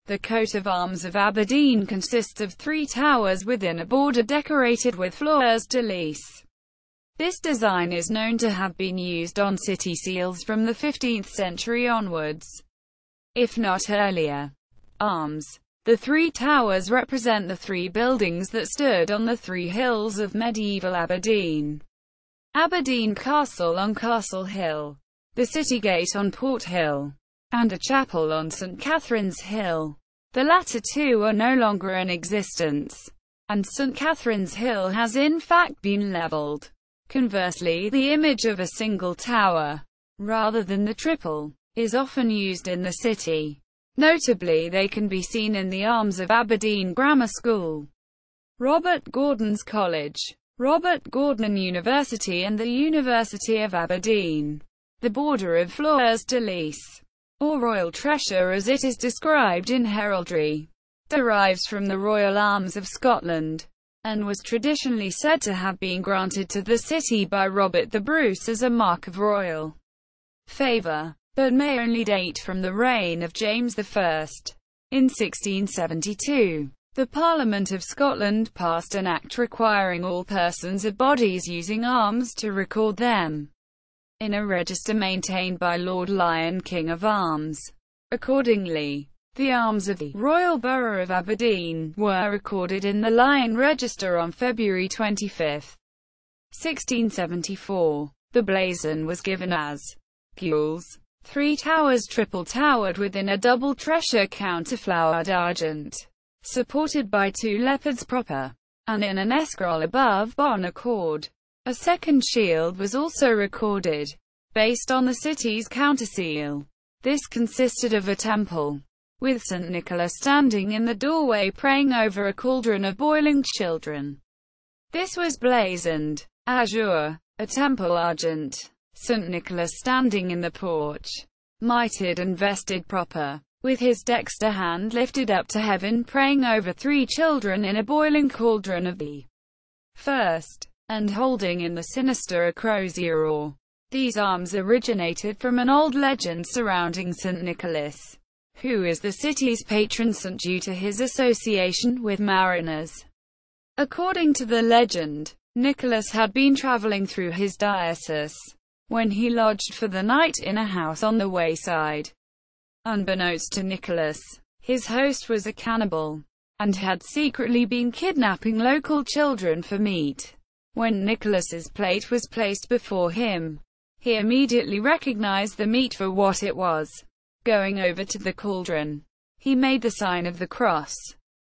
The coat of arms of Aberdeen consists of 3 towers within a border decorated with fleurs-de-lis. This design is known to have been used on city seals from the 15th century onwards, if not earlier. Arms. The 3 towers represent the 3 buildings that stood on the 3 hills of medieval Aberdeen. Aberdeen Castle on Castle Hill, the City Gate on Port Hill, and a chapel on St. Catherine's Hill. The latter 2 are no longer in existence, and St. Catherine's Hill has in fact been levelled. Conversely, the image of a single tower, rather than the triple, is often used in the city. Notably, they can be seen in the arms of Aberdeen Grammar School, Robert Gordon's College, Robert Gordon University and the University of Aberdeen. The border of fleurs-de-lis, or royal treasure as it is described in heraldry, derives from the royal arms of Scotland, and was traditionally said to have been granted to the city by Robert the Bruce as a mark of royal favour, but may only date from the reign of James I. In 1672, the Parliament of Scotland passed an act requiring all persons or bodies using arms to record them in a register maintained by Lord Lyon, King of Arms. Accordingly, the arms of the Royal Borough of Aberdeen were recorded in the Lyon Register on February 25, 1674. The blazon was given as gules, 3 towers triple-towered within a double treasure counterflowered argent, supported by 2 leopards proper, and in an escroll above bon accord. A second shield was also recorded, based on the city's counterseal. This consisted of a temple, with St. Nicholas standing in the doorway praying over a cauldron of boiling children. This was blazoned, azure, a temple argent, St. Nicholas standing in the porch, mitred and vested proper, with his dexter hand lifted up to heaven praying over 3 children in a boiling cauldron of the first, and holding in the sinister a crozier oar. These arms originated from an old legend surrounding St. Nicholas, who is the city's patron saint due to his association with mariners. According to the legend, Nicholas had been travelling through his diocese, when he lodged for the night in a house on the wayside. Unbeknownst to Nicholas, his host was a cannibal, and had secretly been kidnapping local children for meat. When Nicholas's plate was placed before him, he immediately recognized the meat for what it was. Going over to the cauldron, he made the sign of the cross,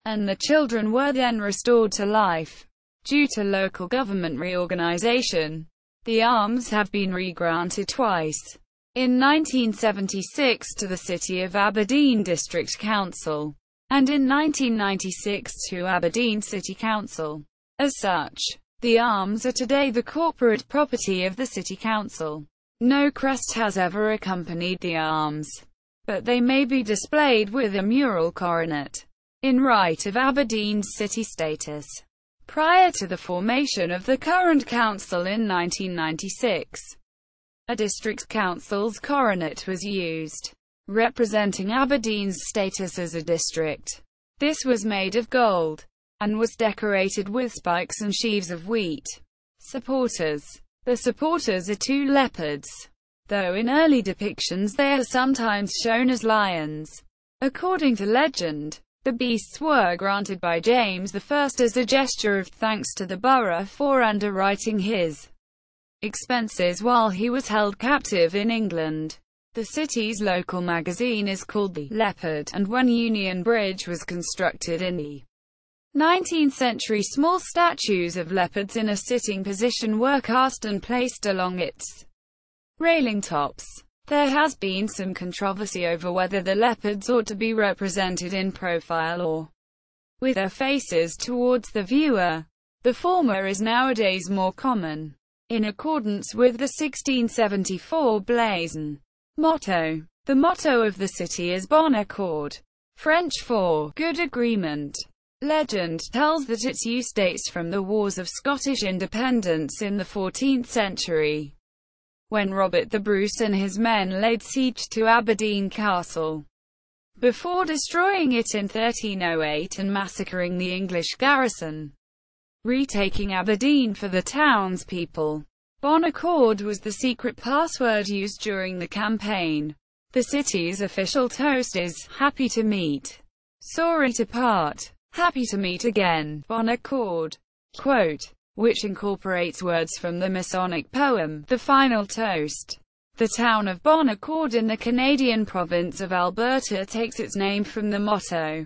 and the children were then restored to life. Due to local government reorganization, the arms have been re-granted twice. In 1976 to the City of Aberdeen District Council, and in 1996 to Aberdeen City Council. As such, the arms are today the corporate property of the City Council. No crest has ever accompanied the arms, but they may be displayed with a mural coronet, in right of Aberdeen's city status. Prior to the formation of the current council in 1996, a district council's coronet was used, representing Aberdeen's status as a district. This was made of gold, and was decorated with spikes and sheaves of wheat. Supporters. The supporters are 2 leopards, though in early depictions they are sometimes shown as lions. According to legend, the beasts were granted by James I as a gesture of thanks to the borough for underwriting his expenses while he was held captive in England. The city's local magazine is called The Leopard, and when Union Bridge was constructed in the 19th century, small statues of leopards in a sitting position were cast and placed along its railing tops. There has been some controversy over whether the leopards ought to be represented in profile or with their faces towards the viewer. The former is nowadays more common, in accordance with the 1674 blazon motto. The motto of the city is Bon Accord, French for good agreement. Legend tells that its use dates from the Wars of Scottish Independence in the 14th century, when Robert the Bruce and his men laid siege to Aberdeen Castle. before destroying it in 1308 and massacring the English garrison, retaking Aberdeen for the townspeople. Bon Accord was the secret password used during the campaign. The city's official toast is, "Happy to meet. Saw it apart. Happy to meet again. Bon Accord," quote, which incorporates words from the Masonic poem, The Final Toast. The town of Bon Accord in the Canadian province of Alberta takes its name from the motto.